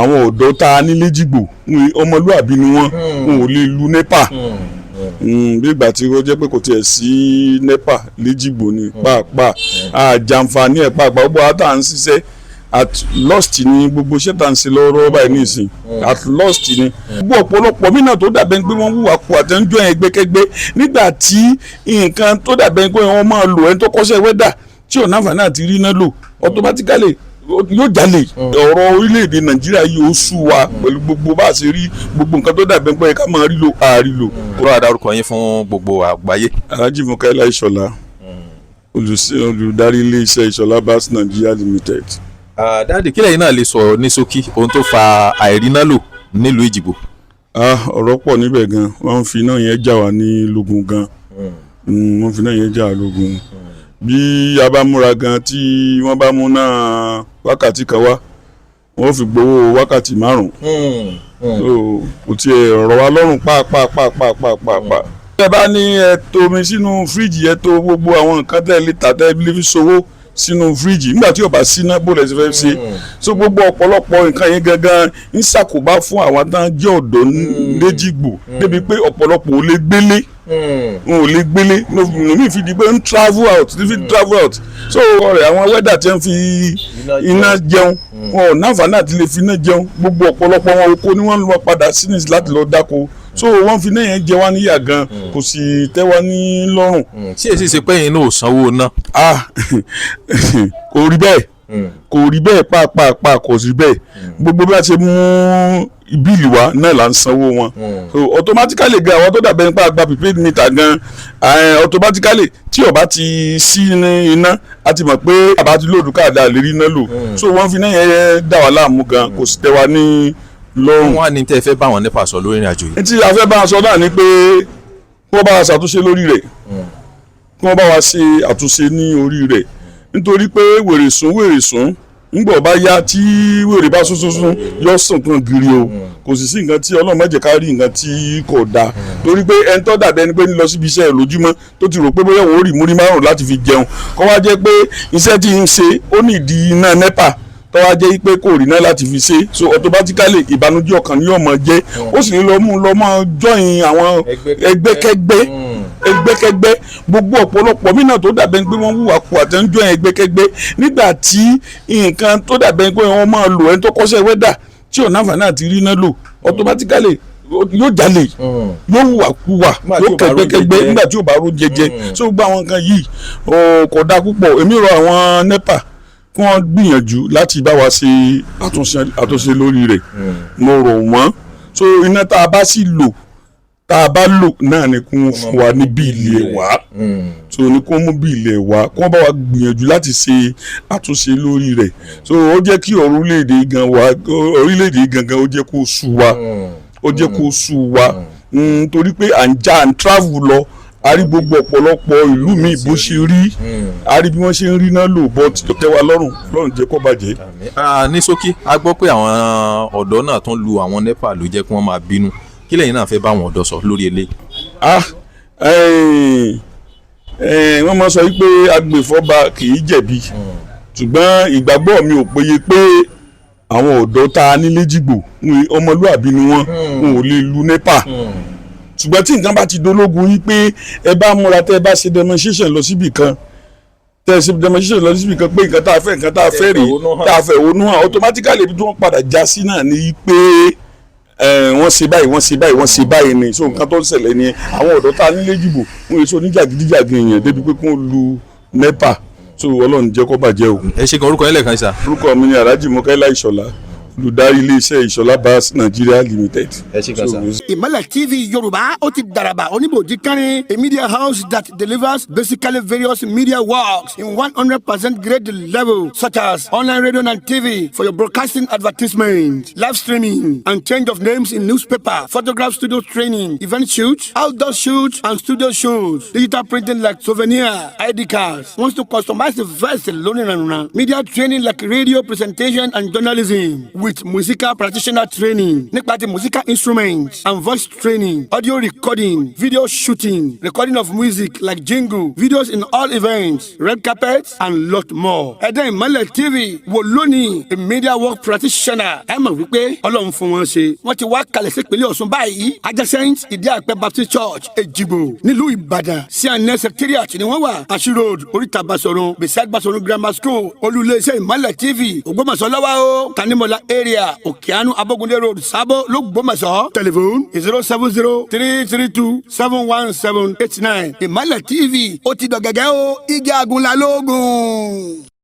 àwọn ọ̀dọ́ tá a ní léjìgbò ọmọlúàbí ni wọ́n ò lè lu NEPA bí ìgbà tí ó jẹ́ pé kò tiẹ̀ sí NEPA léjìgbò ni pàápàá àjàǹfààní ẹ̀ pàápàá gbogbo àtà ń ṣiṣẹ́ at lost ni gbogbo iṣẹ́ tá à ń ṣe lọ́wọ́ báyìí nísìn at lost ni gbogbo ọ̀pọ̀lọpọ̀ mí náà tó dàbẹ̀ pé wọ́n wúwa kú àtẹnujọ́ yẹn gbẹ́kẹ́gbẹ́ nígbà tí nǹkan tó dàbẹ̀ pé wọ́n máa lò ẹni tó kọ́ṣẹ́ wẹ́dà tí ọ̀nà àǹfààní àti rí náà lò automatically yóò jalè. ọ̀rọ̀ orílẹ̀-èdè Nàìjíríà yìí ó sú wa pẹ̀lú gbogbo bá a ṣe rí gbogbo nǹkan tó dàbẹ̀ pé ká máa rí lò àárí lò. kúrò àdárúkọ yín fún gbogbo àgbáyé. Alhaji Mukaila Ìṣọ̀lá olùdarí ilé-iṣẹ́ Ìṣọ̀lá Bas Nigeria Limited. Dáàdì kílẹ̀ yìí náà lè sọ ní ṣókí ohun tó fa àìrínálò nílùú Èjìgbò. ọ̀rọ̀ pọ̀ níbẹ̀ gan wọ́n fi iná yẹn jà wá ní lógun gan wọ́n fi iná yẹn jà wá lógun bí a bá múra gan tí wọ́n bá mú náà wákàtí kan wá wọ́n fi gbowó wákàtí 5 kò tiẹ̀ rọ̀ wá lọ́rùn pàápàá. ẹ bá ní ẹ tò omi sínú fíríjì ẹ tò gbogbo àwọn nǹkan tẹ́ lè tà tẹ́ lè fi ṣòwò sínú fíríjì nígbà tí ó bá síná bó lè fẹ́ ṣe so gbogbo ọ̀pọ̀lọpọ̀ nǹkan yẹn gangan ń ṣàkóbá fún àwọn tán jẹ́ ọ̀dọ́ léjìgbò débi pé ọ̀pọ̀lọpọ̀ ò lè gbélé wọn ò lè gbélé lómi fi di pé ń travel out so ọ̀rẹ́ àwọn wẹ́dà tí wọ́n fi iná jẹun wọn ò náfààní àti lè fi iná jẹun gbogbo ọ̀pọ̀lọpọ̀ wọn oko ni wọ́n lọ padà sí ní láti lọ dáko so wọ́n fi náà yẹn jẹ wá níyà gan kò sì tẹ́ wá ní lọ́rùn. tí èsì ṣe pé yín náà ò sanwó ná. kò rí bẹ́ẹ̀ pàápàá kò rí bẹ́ẹ̀ gbogbo bí a ṣe mú bíìlì wá náà là ń sanwó wọn so automatically gan àwọn tó dàbẹ̀ nípa àgbà prepaid meter gan automatically tí ó bá ti sí iná a ti mọ̀ pé àbá ti lòdù káàdà lè rí iná lò so wọ́n fi náà yẹn dà wá láàmú gan kò sì tẹ́ wá ní lọ́rùn. wọ́n á ní tẹ́ ẹ fẹ́ bá wọn NEPA sọ lórí ìrìn àjò yìí. tí a fẹ́ bá wọn sọ náà ni pé kí wọ́n bá wa ṣàtúnṣe lórí rẹ̀ kí wọ́n bá wa ṣe àtúnṣe ní orí rẹ̀ nítorí pé wèrè sún ńgbọ̀ bá yá tí wèrè bá sún yọ sùn kan gírí o kò sì sí nǹkan tí Ọlọ́run má jẹ́ ká rí nǹkan tí kò dáa torí pé ẹni tó dàbẹ́ ni pé ń lọ síbi iṣẹ́ lójúmọ́ tó ti rò pé bóyá òun ò rí múrí 5 láti fi jẹun kó wá jẹ́ pé iṣẹ́ tí ń ṣe ó nídìí iná NEPA tó wá jẹ́ pé kò rí náà láti fi ṣe so automatically ìbànújẹ́ ọkàn ni yóò máa jẹ́ ó sì ní lọ máa join àwọn ẹgbẹ́kẹ́gbẹ́ gbogbo ọ̀pọ̀lọpọ̀ mí náà tó dàbẹ̀ pé wọ́n wúwa kú àtẹnujọ́ ẹgbẹ́kẹ́gbẹ́ nígbà tí nǹkan tó dàbẹ̀ pé wọ́n máa lò ẹni tó kọ́ṣẹ́ wẹ́dà tí ò náfààní àti rí náà lò automatically yóò jalè yóò wúwa kúwa yóò kẹ́gbẹ́kẹ́gbẹ́ nígbà tí ò bá ró jẹjẹ so gbogbo àwọn nǹkan yìí kò dáa púpọ̀ èmi rọ àwọn NEPA kí wọ́n gbìyànjú láti bá wa ṣe àtúnṣe lórí rẹ̀ mo rọ̀ wọ́n so iná tá a bá sì lò tá a bá lò náà ni kún fún wa ní bíìlì ẹ̀ wá so ní kún mú bíìlì ẹ̀ wá kún bá wa gbìyànjú láti ṣe àtúnṣe lórí rẹ̀ so ó jẹ́ kí orílẹ̀-èdè gangan ó jẹ́ kó sú wa torí pé à ń travel lọ a rí gbogbo ọ̀pọ̀lọpọ̀ ìlú mi bó ṣe rí a rí bí wọ́n ṣe ń rí náà lò bọ́ tí tẹ́ wa lọ́rùn jẹ́ kó bàjẹ́. ní ṣókí a gbọ́ pé àwọn ọ̀dọ́ náà tún lu àwọn NEPA ló jẹ́ kí wọ́n máa bínú kí lẹ́yìn náà fẹ́ bá àwọn ọ̀dọ́ sọ lórí eléyìí. wọ́n máa sọ wípé agbèfọ́ba kì í jẹ̀bi ṣùgbọ́n ìgbàgbọ́ mi ò péye pé àwọn ọ̀dọ́ tá a ní léjìgbò ọmọlúàbí ni wọ́n ò lè lu NEPA ṣùgbọ́n tí nǹkan bá ti dológun yín pé ẹ bá múra tẹ́ ẹ bá ṣe demonstration lọ síbì kan pé nǹkan tá a fẹ́ rèé tá a fẹ́ ònú hàn automatically ibi tí wọ́n padà já sí náà ni pé wọ́n ṣe báyìí ni so nǹkan tó ń ṣẹlẹ̀ ni àwọn ọ̀dọ́ tá a nílé jùbọ̀ wọ́n èso oníjàgídíjàgì èèyàn débi pé kí wọ́n lu NEPA so Ọlọ́run jẹ́ kó bàjẹ́ o. ẹ ṣe kan orúkọ yẹn lẹ́ẹ̀kan ṣá. orúkọ mi ni Alhaji Mukaila Ìṣọ̀lá olùdarí iléeṣẹ́ Ìṣọ̀lá Bas Nigeria Limited. ẹ ṣe kan sá. Ìmọ̀lẹ̀ TV Yorùbá ó ti dàràbà oníbòjì kánrin, a media house that delivers basically various media works in 100% grade level such as online radio and TV for your broadcasting advertisement, live streaming and change of names in newspaper, photograph studio training, event shoots, outdoor shoots and studio shows, digital printing like souvenir, ID cards. Wants to customize the vessel, media training like radio presentation and journalism. with musical practitioner training nípa ti musical instruments and voice training, audio recording, video shooting, recording of music like jingle, videos in all events, red carpet and lot more. ẹ̀dá ìmọ̀lẹ̀ TV wò lónìí a media work practitioner. ẹ mọ̀ wípé ọlọ́run fún wọn ṣe wọ́n ti wá kalẹ̀ sí ìpínlẹ̀ Ọ̀ṣun báyìí adjacent ìdí àpẹ Baptist Church Èjìgbò nílùú Ìbàdàn cns secretariat ni wọ́n wà Ashi Road oríta Basọ̀run beside Basọ̀run Grammar School olú-iléeṣẹ́ ìmọ̀lẹ̀ TV Ògbómọ̀ṣọ́ lọ́wọ́ o Tanimola area Òkèánú Abógundé Road Sábó l'Ógbómọ̀ṣọ́ telephone 070-332-71789 ìmọ̀lẹ̀ TV ó ti dọ̀gẹ̀gẹ̀ o igi agunla lóògùn.